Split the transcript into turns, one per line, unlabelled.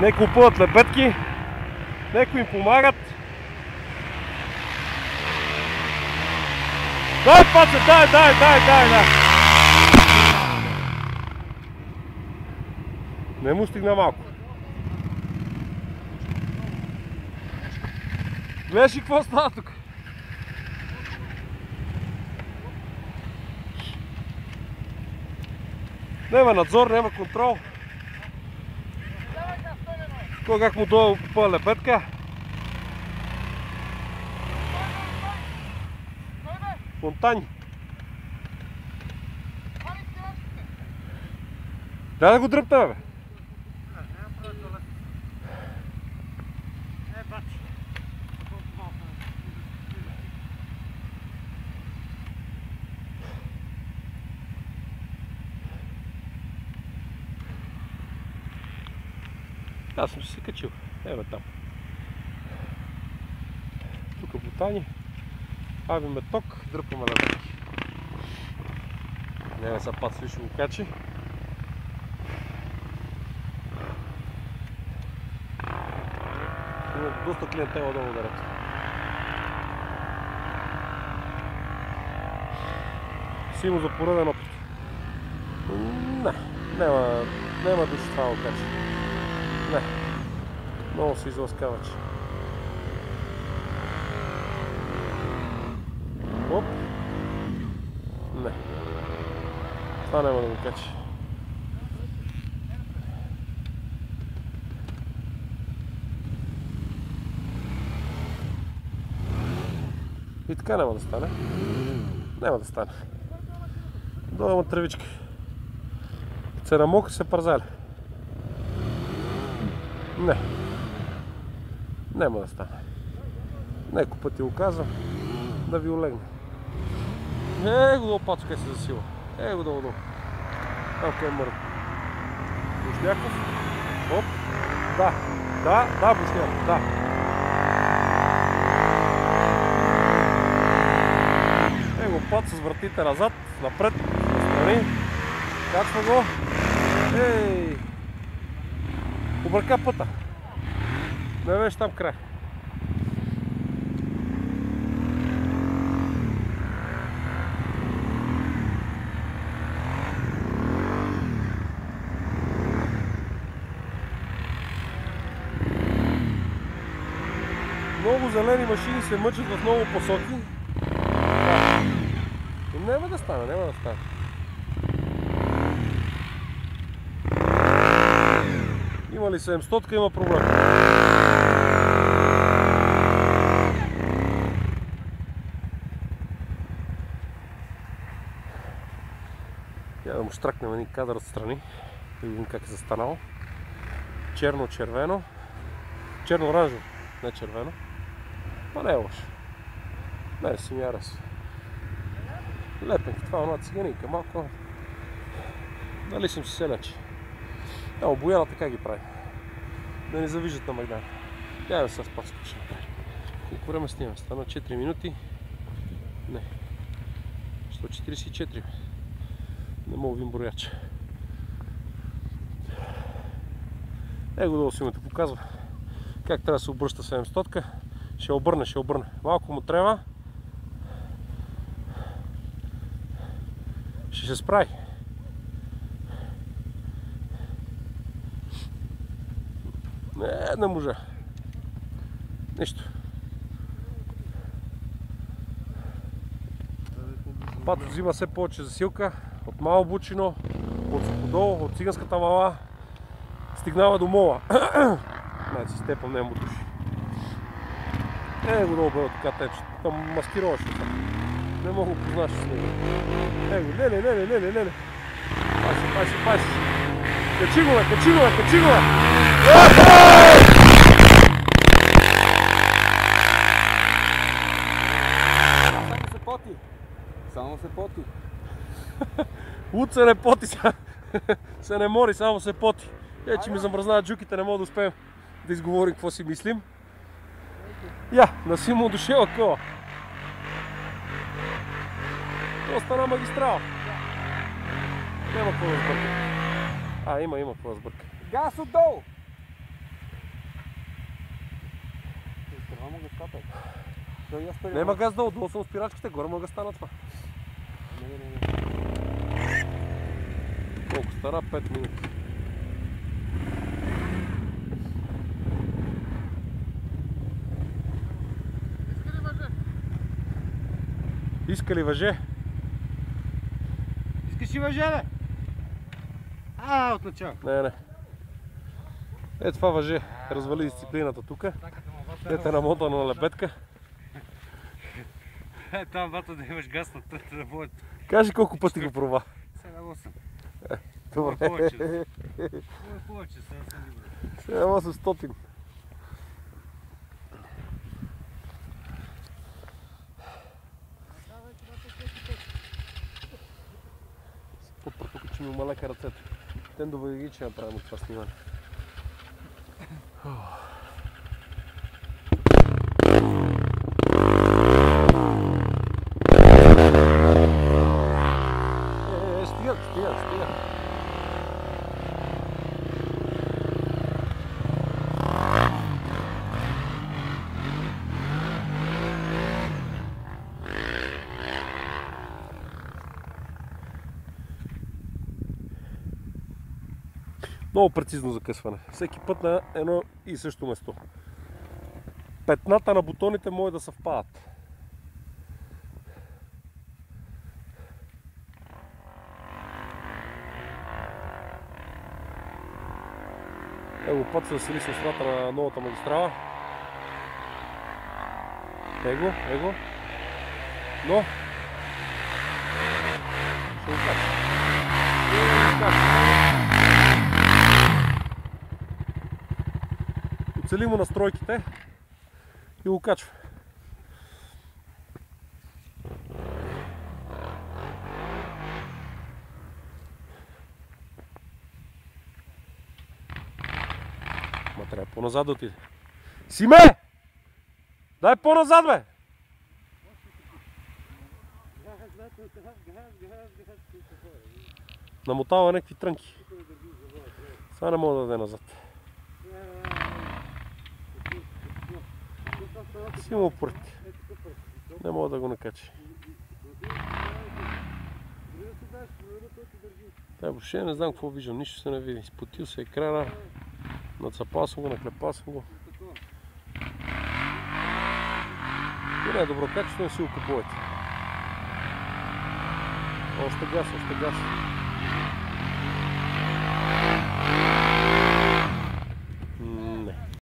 Некои купуват лебедки, некои им помагат. Дай, паце, дай! Не му стигна малко. Гледаш ли какво става тук? Няма надзор, няма контрол. Кой как му дойде купува лебедка? Фонтани. Дай да го дръпна, бе. Аз съм се качил. Ева там. Тук бутани. Авиме ток, дръпваме лебедки. Няма са пат ще го качи. Има доста клиентела долу да ръка. Си му за пореден опит. Няма души това го качи. Не, много се изласкавачи. Оп! Не. Това няма да го качи. И така няма да стане. Няма да стане. Долу има тревички. Като се намокри се парзали. Не. Няма да стане. Неко пъти го казвам да ви олегне. Его долу пацо къде се засила. Его долу. Там къде е мъртв. Бушняков. Оп. Да, Бушняков, да. Его път с вратите назад, напред, настрани. Качва го. Ей! Обърка пъта. Не беше там край. Много зелени машини се мъчат в много посоки. Няма да стане, Има ли 700, има проблем. Я да му штракнем един кадър отстрани, да видим как е застанало. Черно-червено, черно-оранжево, не червено. Ма не е лошо. Не, си ми ареса. Лепенки, това е една циганинка, малко. Дали съм си селячи. Ево, бояна така ги прави. Да не завиждат на Майдан. Тя сега спад ще направи. Колко време снимаме? Стана 4 минути. Не. 144. Не мога вим брояч. Его долу си ме те показва как трябва да се обръща 700-ка. Ще обърне. Малко му трябва. Ще се справи. Не може. Нищо. Пато взима все повече засилка. От Мало Бучино, от Суходол, от Циганската вала. Стигнава до Мола. Значи степам нема души. Его долу бе така тече. Там маскироваш така. Не мога го познаш с него. Его, леле. Паси. Качи го бе!
Само се поти.
Луд се не поти сега. Се не мори, само се поти. Че ми замръзнават джуките, не мога да успеем да изговорим какво си мислим. Насимо дошела кола. Това стана магистрала. Няма какво да сбърка. Има какво да сбърка.
Газ отдолу! Това мога да стапе.
Нема газ долу, долу съм спирачките, горе мога да стана това. Колко стара? 5 минути. Иска ли въже?
Искаш ли въже, бе? От начало.
Не. Е, това въже. Развали дисциплината тука. Ете намотана на лебедка.
Там бата да имаш газ на трета да бъде.
Кажи колко пъти го прова.
7-8.
Добре.
Повече,
7-800. Супер, тук че ми умалека ръцете. Тен до ги, че направим това снимане. Стига. Много прецизно закъсване. Всеки път на едно и също место. Петната на бутоните могат да съвпадат. Его път се засили с острата на новата магистрала. Его. Но ще го кача. Оцели му настройките и го качва. Ма трябва по-назад да отиде. Симе! Дай по-назад, бе! Намотава някакви трънки. Сега не мога да даде назад. Си му опорти. Не мога да го накачи. Въобще не знам какво виждам, нищо се не види. Изпотил се екрана, нацапал съм го, наклепал съм го. И не е добро качество, не си го купувайте. Още газ.